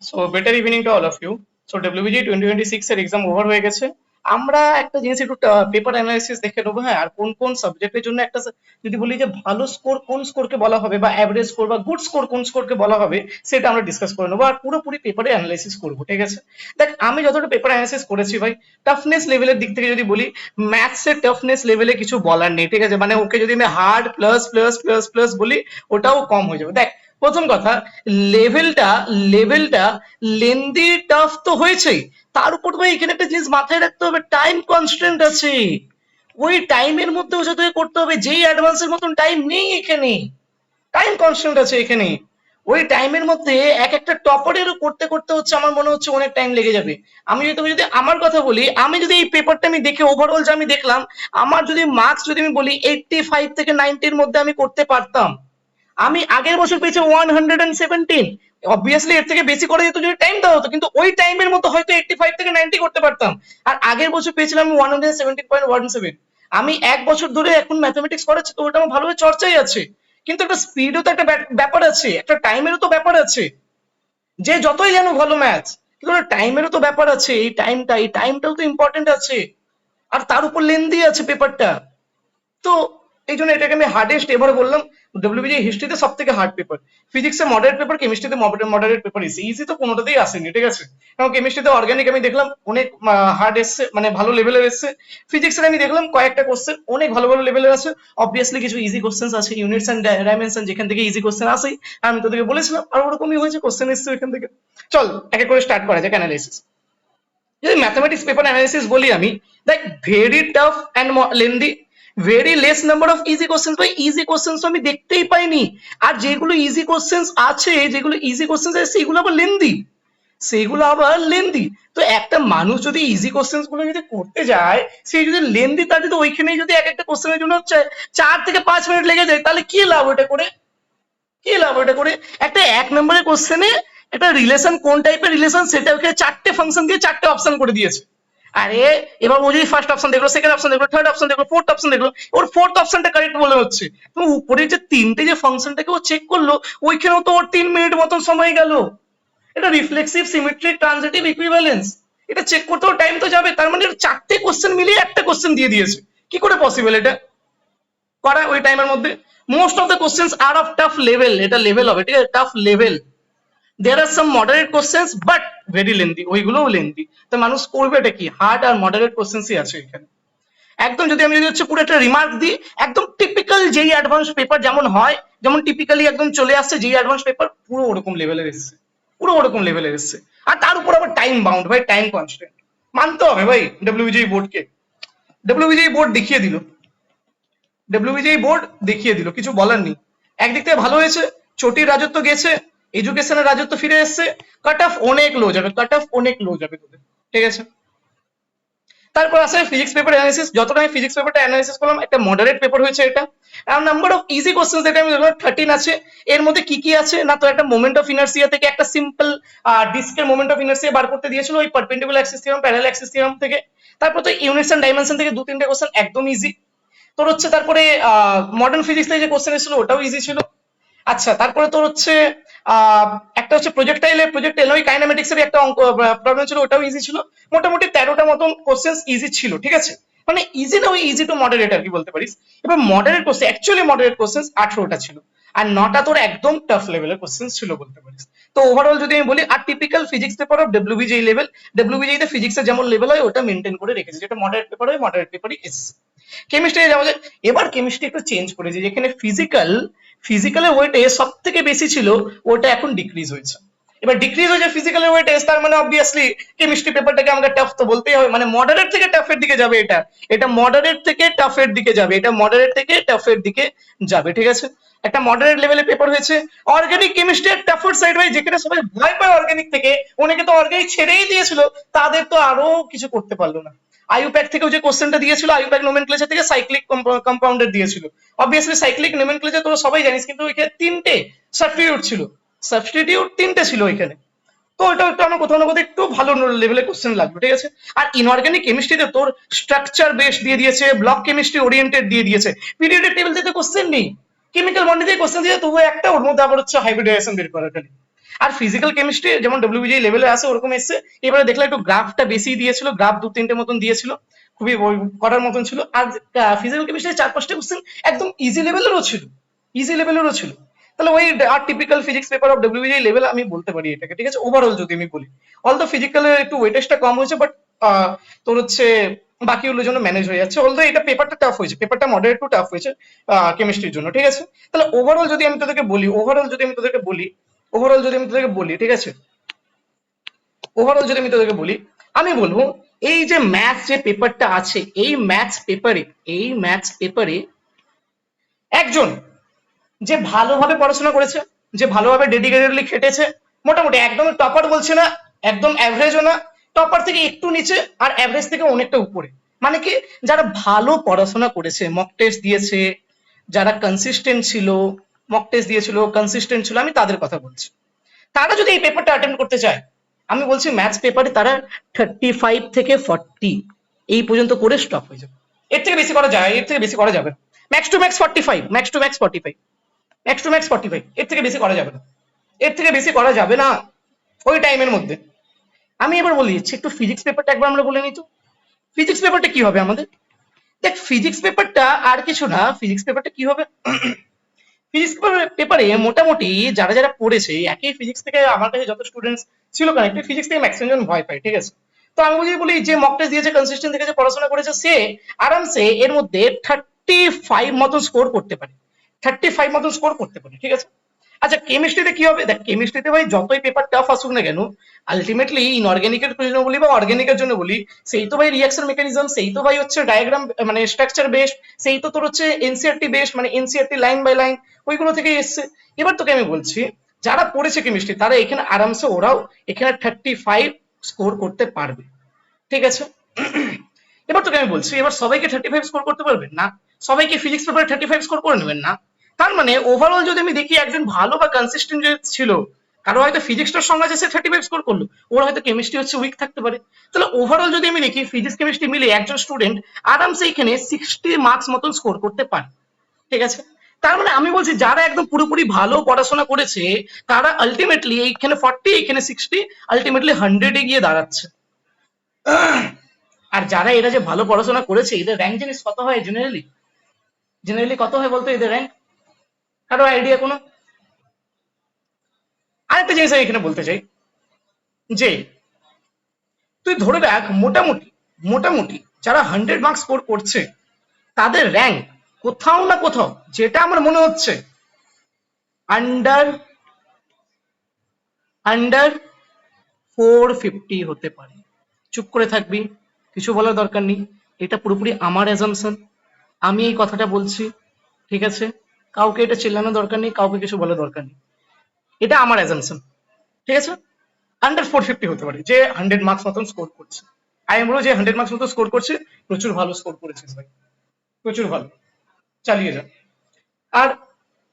So better evening to all of you. So WBG 2026 এর exam over হয়ে গেছে। আমরা একটা জিনিস একটু পেপার অ্যানালাইসিস দেখে নেবো, হ্যাঁ, আর কোন কোন সাবজেক্টের জন্য একটা যদি বলি যে ভালো স্কোর কোন স্কোরকে বলা হবে বা অ্যাভারেজ স্কোর বা গুড স্কোর কোন স্কোরকে বলা হবে, সেটা আমরা ডিসকাস করে নেবো আর পুরোপুরি পেপারে অ্যানালাইসিস করবো, ঠিক আছে? দেখ, আমি যতটা পেপার অ্যানালাইসিস করেছি ভাই, টাফনেস লেভেলের দিক থেকে যদি বলি, ম্যাথসের টাফনেস লেভেলে কিছু বলার নেই, ঠিক আছে? মানে ওকে যদি আমি hard plus plus plus plus বলি, ওটাও কম হয়ে যাবে। দেখ, প্রথম কথা, লেভেলটা লেভেলটা লেন্দি টাফ তো হয়েছেই, তার উপর ভাই এখানে একটা জিনিস মাথায় রাখতে হবে, টাইম কনস্ট্যান্ট আছে। ওই টাইমের মধ্যে ওর সাথে করতে হবে, যেই অ্যাডভান্সের মতন টাইম নেই এখানে, টাইম কনস্ট্যান্ট আছে এখানে। ওই টাইমের মধ্যে এক একটা টপারেরও করতে করতে হচ্ছে আমার মনে হচ্ছে অনেক টাইম লেগে যাবে। আমি যদি আমার কথা বলি, আমি যদি এই পেপারটা আমি দেখে ওভারঅল যে আমি দেখলাম, আমার যদি মার্কস যদি আমি বলি 85 থেকে 90 মধ্যে আমি করতে পারতাম। আমি আগের বছর পেয়েছি 117। অবভিয়াসলি এর থেকে বেশি করে যেত যদি টাইম দেওয়া হতো, কিন্তু ওই টাইমের মতো হয়তো 85 থেকে 90 করতে পারতাম। আর আগের বছর পেয়েছিলাম 117.17। আমি এক বছর ধরে এখন ম্যাথমেটিক্স করাচ্ছি, তো ওটা আমার ভালোভাবে চর্চাই আছে। কিন্তু একটা স্পিডও তো একটা ব্যাপার আছে, একটা টাইমেরও তো ব্যাপার আছে। যে যতই জানো ভালো ম্যাথ, কিন্তু টাইমেরও তো ব্যাপার আছে। এই টাইমটাও তো ইম্পর্টেন্ট আছে। আর তার উপর লেন্দি আছে পেপারটা। তো এই জন্য এটাকে আমি হার্ডেস্ট এবার বললাম। ডব্লিউবিজি হিস্ট্রিতে সব থেকে হার্ড পেপার, ফিজিক্সে মডারেট পেপার, কেমিস্ট্রিতে মডারেট পেপার। ইজি তো কোনোটাতেই আসেনি, ঠিক আছে? কারণ কেমিস্ট্রিতে অর্গানিক আমি দেখলাম অনেক হার্ড এসছে, মানে ভালো লেভেলের এসছে। ফিজিক্সের আমি দেখলাম কয়েকটা কোশ্চেন অনেক ভালো ভালো লেভেলের আছে। অবভিয়াসলি কিছু ইজি কোশ্চেন আছে, ইউনিটস এন্ড ডাইমেনশন, যেখান থেকে ইজি কোশ্চেন আসেই। আমি তোদেরকে বলেছিলাম আর ওরকমই হয়েছে, কোশ্চেন এসছে ওইখান থেকে। চল এক এক করে স্টার্ট করা যাক অ্যানালাইসিস। যদি ম্যাথমেটিক্স পেপার অ্যানালিসিস বলি আমি, দেখ, very tough and lengthy, very less number of easy questions. ভাই ইজি কোশ্চেন্স তো আমি দেখতেই পাইনি। আর যেগুলো ইজি কোশ্চেন্স আছে, যেগুলো ইজি কোশ্চেন্স আছে, সেগুলো আবার লেন্দি, সেগুলো আবার লেন্দি। তো একটা মানুষ যদি ইজি কোশ্চেন্স গুলো যদি করতে যায়, সে যদি লেন্দি, তার যদি ওইখানে যদি এক একটা কোশ্চেনের জন্য 4 থেকে 5 মিনিট লেগে যায়, তাহলে কি লাভ ওটা করে? কি লাভ ওটা করে? একটা 1 নম্বরের কোশ্চেনে একটা রিলেশন, কোন টাইপের রিলেশন, সেটা ওকে 4টে ফাংশন দিয়ে 4টে অপশন করে দিয়েছে। আরে এবার ও যদি ফার্স্ট অপশন দেখলো, সেকেন্ড অপশন দেখলো, থার্ড অপশন দেখলো, ফোর্থ অপশন দেখলো, ওর ফোর্থ অপশনটা কারেক্ট বলে হচ্ছে। তো উপরে যে 3টে যে ফাংশনটাকে ও চেক করলো, ওইখানেও তো ওর 3 মিনিট মতন সময় গেল। এটা রিফ্লেক্সিভ সিমেট্রিক ট্রানজিটিভ ইকুইভ্যালেন্স, এটা চেক করতেও টাইম তো যাবে। তার মানে 4টে কোশ্চেন মিলিয়ে একটা কোশ্চেন দিয়ে দিয়েছে। কি করে পসিবল এটা করা ওই টাইমের মধ্যে? Most of the questions are of tough level, এটা লেভেল হবে, ঠিক আছে? Tough level. There are some moderate questions but very lengthy, ওইগুলোও লেন্দি। তো মানুষ করবে এটা কি? হার্ড আর মডারেট কোশ্চেন্সই আছে এখানে। একদম যদি আমি যদি হচ্ছে পুরো একটা রিমার্ক দিই, একদম টিপিক্যাল যেই অ্যাডভান্স পেপার যেমন হয়, যেমন টিপিক্যালি একদম চলে আসছে যেই অ্যাডভান্স পেপার, পুরো ওরকম লেভেলের এসছে, পুরো ওরকম লেভেলের এসছে। আর তার উপর আবার টাইম বাউন্ড, ভাই টাইম কনস্ট্যান্ট মানতে হবে ভাই ডব্লিউবিজি বোর্ডকে। ডব্লিউবিজি বোর্ড দেখিয়ে দিল, ডব্লিউবিজি বোর্ড দেখিয়ে দিল, কিছু বলার নেই। একদিক থেকে ভালো হয়েছে, চটির রাজত্ব গেছে, এডুকেশনের রাজত্ব ফিরে এসছে। কাট অফ অনেক লো যাবে, কাট অফ অনেক লো যাবে তোদের, ঠিক আছে? তারপর আসে ফিজিক্স পেপার অ্যানালিসিস। যতটা আমি ফিজিক্স পেপারটা অ্যানালিসিস করলাম, একটা মডারেট পেপার হয়েছে এটা। আর নাম্বার অফ ইজি কোশ্চেন যেটা আমি ধরলাম 13 আছে। এর মধ্যে কি কি আছে না, তো একটা মোমেন্ট অফ ইনার্সিয়া থেকে একটা সিম্পল ডিস্কের মোমেন্ট অফ ইনার্সিয়া বার করতে দিয়েছিল, ওই perpendicular Axis theorem, parallel Axis theorem থেকে। তারপর তো ইউনিটস এন্ড ডাইমেনশন থেকে 2-3টে কোশ্চেন একদম ইজি। তোর হচ্ছে তারপরে মডার্ন ফিজিক্স থেকে যে কোশ্চেন এসেছিল ওটাও ইজি ছিল। আচ্ছা, তারপরে তোর হচ্ছে একটা হচ্ছে প্রজেক্টাইল ওই কাইনেমেটিক্স এর একটা অঙ্ক প্রবলেম ছিল, ওটাও ইজি ছিল। মোটামুটি 13টা মতন কোশ্চেন ইজি ছিল, ঠিক আছে? মানে ইজি না, ওই ইজি টু মডারেট আর কি বলতে পারিস। এবার moderate question, actually moderate question 18টা ছিল, আর 9টা তোর একদম টাফ লেভেলের কোশ্চেন ছিল বলতে পারিস। তো ওভারঅল যদি আমি বলি, আর typical physics paper of WBJEE level, WBJEE তে ফিজিক্সের যেমন লেভেল হয় ওটা মেনটেন করে রেখেছে, যেটা মডারেট পেপার হয় মডারেট পেপারই এসছে। কেমিস্ট্রি যাওয়া যায়। এবার কেমিস্ট্রি একটু চেঞ্জ করেছে, যেখানে ফিজিক্যালের ওয়েটে সব থেকে বেশি ছিল, ওটা এখন ডিক্রিজ হয়েছে। এবার ডিক্রিজ হয়েছে ফিজিক্যালের ওয়েটে, তার মানে অবভিয়াসলি কেমিস্ট্রি পেপারটাকে আমাকে টাফ তো বলতেই হবে। মানে মডারেট থেকে টাফের দিকে যাবে, এটা এটা মডারেট থেকে টাফের দিকে যাবে, এটা মডারেট থেকে টাফের দিকে যাবে, ঠিক আছে? একটা মডারেট লেভেলের পেপার হয়েছে। অর্গানিক কেমিস্ট্রি এক টাফার সাইড ভাই, যেখানে সবাই ভয় পায় অর্গানিক থেকে, অনেকে তো অর্গানিক ছেড়েই দিয়েছিল, তাদের তো আরো কিছু করতে পারলো না। আইইউপ্যাক থেকেও যে কোশ্চেনটা দিয়েছিল, আইইউপ্যাক নোমেনক্লেচার থেকে সাইক্লিক কম্পাউন্ডের দিয়েছিল। অবভিয়াসলি সাইক্লিক নোমেনক্লেচার তোরা সবাই জানিস, কিন্তু ওইখানে 3টে সাবস্টিটিউট ছিল, সাবস্টিটিউট 3টে ছিল ওইখানে। তো ওটা একটু আমার কোথাও না কোথাও একটু ভালো লেভেলের কোশ্চেন লাগবে, ঠিক আছে? আর ইনঅর্গানিক কেমিস্ট্রিতে তোর স্ট্রাকচার বেস দিয়ে দিয়েছে, ব্লক কেমিস্ট্রি ওরিয়েন্টেড দিয়ে দিয়েছে, পিরিয়ডিক টেবিল থেকে কোশ্চেন নেই, কেমিক্যাল বন্ডিং থেকে কোশ্চেন দিয়ে তবু একটা, ওর মধ্যে আবার হচ্ছে হাইব্রিডাইজেশন বের করা খালি। আর ফিজিক্যাল কেমিস্ট্রি যেমন ডব্লিউবিজি লেভেলে আছে ওরকম এসছে, এবারে দেখলে একটু গ্রাফটা বেশি দিয়েছিল, গ্রাফ 2-3টে মতন দিয়েছিল, খুবই করার মতন ছিল। আর ফিজিক্যাল কেমিস্ট্রি 4-5টা কোশ্চেন একদম ইজি লেভেলেরও ছিল, ইজি লেভেলেরও ছিল। তাহলে ওই আর typical physics paper of WBJEE level আমি বলতে পারি এটাকে, ঠিক আছে। ওভারঅল যদি আমি বলি, অল দ্য ফিজিক্যালের একটু ওয়েটেজটা কম হয়েছে, বাট তোর হচ্ছে বাকিগুলোর জন্য ম্যানেজ হয়ে যাচ্ছে। অলদো এটা পেপারটা টাফ হয়েছে, পেপারটা মডারেট টু টাফ হয়েছে কেমিস্ট্রির জন্য, ঠিক আছে। তাহলে ওভারঅল যদি আমি তোদেরকে বলি, ঠিক আছে, ওভারঅল যদি আমি তোদেরকে বলি, আমি বলবো এই যে ম্যাথস যে পেপারটা আছে, এই ম্যাথস পেপারে একজন যে ভালোভাবে পড়াশোনা করেছে, যে ভালোভাবে ডেডিকেটেডলি খেটেছে, মোটামুটি একদম টপার বলছে না, একদম অ্যাভারেজও না, টপার থেকে একটু নিচে আর অ্যাভারেজ থেকে অনেকটা উপরে, মানে কি যারা ভালো পড়াশোনা করেছে, মক টেস্ট দিয়েছে, যারা কনসিস্টেন্ট ছিল, মক টেস্ট দিয়েছিল, কনসিস্টেন্ট ছিল, আমি তাদের কথা বলছি। তারা যদি এই পেপারটা অ্যাটেম্প করতে চায়, আমি বলছি ম্যাথস পেপারে তারা 35 থেকে 40 এই পর্যন্ত করে স্টপ হয়ে যাবে। এর থেকে বেশি করা যায়, এর থেকে বেশি করা যাবে, max to max 45, max to max 45, max to max 45, এর থেকে বেশি করা যাবে না, এর থেকে বেশি করা যাবে না ওই টাইমের মধ্যে। আমি এবার বলে দিচ্ছি, একটু ফিজিক্স পেপারটা একবার আমরা বলে নিই তো। ফিজিক্স পেপারটা কি হবে আমাদের? দেখ ফিজিক্স পেপারটা আর কিছু না, ফিজিক্স পেপারটা কি হবে, ফিজিক্স পেপারে মোটামুটি যারা যারা পড়েছে একই ফিজিক্স থেকে, আমার কাছে যত স্টুডেন্টস ছিল কানেক্টেড, ফিজিক্স থেকে ম্যাক্সিমাম জন ভয় পায়, ঠিক আছে। তো আমি বলি যে মক টেস্ট দিয়েছে, কনসিস্টেন্ট থেকে যে পড়াশোনা করেছে, সে আরামসে এর মধ্যে 35 মতন স্কোর করতে পারে, 35 মতন স্কোর করতে পারে, ঠিক আছে। আচ্ছা কেমিস্ট্রিতে কি হবে? দেখ কেমিস্ট্রিতে ভাই যতই পেপার টাফ আসুক না কেন, আলটিমেটলি ইনঅর্গানিকের জন্য বলি বা অর্গানিকের জন্য বলি, সেই তো ভাই রিঅ্যাকশন মেকানিজম, সেই তো ভাই হচ্ছে ডায়াগ্রাম মানে স্ট্রাকচার বেস, সেই তো তোর হচ্ছে এনসিআরটি বেস, মানে এনসিআরটি লাইন বাই লাইন, ওইগুলো থেকে এসছে। এবার তোকে আমি বলছি, যারা পড়েছে কেমিস্ট্রি তারা এখানে আরামসে ওরাও এখানে 35 স্কোর করতে পারবে, ঠিক আছে। এবার তোকে আমি বলছি, এবার সবাইকে 35 স্কোর করতে পারবেন না, সবাইকে ফিজিক্স পেপারে 35 স্কোর করে নেবেন না। তার মানে ওভারঅল যদি আমি দেখি একজন ভালো বা কনসিস্টেন্ট ছিল, কারো হয়তো ফিজিক্সটার সঙ্গে আছে, সে 35 স্কোর করলো, ওর হয়তো কেমিস্ট্রি হচ্ছে উইক থাকতে পারে। তাহলে ওভারঅল যদি আমি দেখি ফিজিক্স কেমিস্ট্রি মিলে একজন স্টুডেন্ট আরামসে এখানে 60 মার্কস মতন স্কোর করতে পারে, ঠিক আছে। তার মানে আমি বলছি যারা একদম পুরোপুরি ভালো পড়াশোনা করেছে তারা আলটিমেটলি এইখানে 40, এইখানে 60, আলটিমেটলি 100 এ গিয়ে দাঁড়াচ্ছে। আর যারা এরা যে ভালো পড়াশোনা করেছে এদের র্যাঙ্ক জানিস কত হয় জেনারেলি? জেনারেলি কত হয় বলতো এদের র্যাঙ্ক? কারো আইডিয়া কোনো? আরেকটা জিনিস আমি এখানে বলতে চাই, যে তুই ধরে রাখ মোটামুটি মোটামুটি যারা 100 মার্কস স্কোর করছে তাদের র্যাঙ্ক কোথাও না কোথাও, যেটা আমার মনে হচ্ছে, আন্ডার আন্ডার 450 হতে পারে। চুপ করে থাকবি, কিছু বলার দরকার নেই, এটা পুরোপুরি আমার অ্যাজাম্পশন, আমি এই কথাটা বলছি, ঠিক আছে। কাউকে এটা চিল্লানোর দরকার নেই, কাউকে কিছু বলার দরকার নেই, এটা আমার অ্যাজাম্পশন, ঠিক আছে। আন্ডার 450 হতে পারে যে 100 মার্কস মতন স্কোর করছে। আমি বলবো যে 100 মার্কস মতো স্কোর করছে, প্রচুর ভালো স্কোর করেছিস ভাই, প্রচুর ভালো, চালিয়ে যা। আর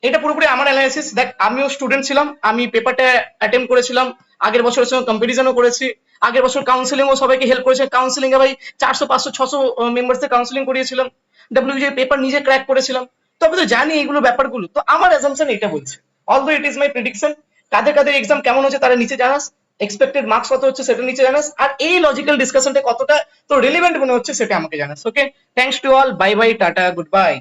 এটা পুরোপুরি আমার অ্যানালাইসিস। দেখ আমিও স্টুডেন্ট ছিলাম, আমি পেপারটা অ্যাটেম্প করেছিলাম, আগের বছরের সঙ্গে কম্পারিজনও করেছি, আগের বছর কাউন্সিলিংও সবাইকে হেল্প করেছে, কাউন্সিলিং এ ভাই 400 500 600 মেম্বার্সদের কাউন্সিলিং করিয়েছিলাম, ডব্লিউবিজি পেপার নিজে ক্র্যাক করেছিলাম, তবে তো জানি এইগুলো ব্যাপারগুলো। তো আমার অ্যাজাম্পশন এটা বলছে, although it is my prediction. কাদের কাদের এক্সাম কেমন হচ্ছে তারা নিচে জানাস, এক্সপেক্টেড মার্কস কত হচ্ছে সেটা নিচে জানাস, আর এই লজিক্যাল ডিসকাশনটা কতটা তো রিলেভেন্ট মনে হচ্ছে সেটা আমাকে জানাস। Okay, thanks to all, bye bye, tata, good by.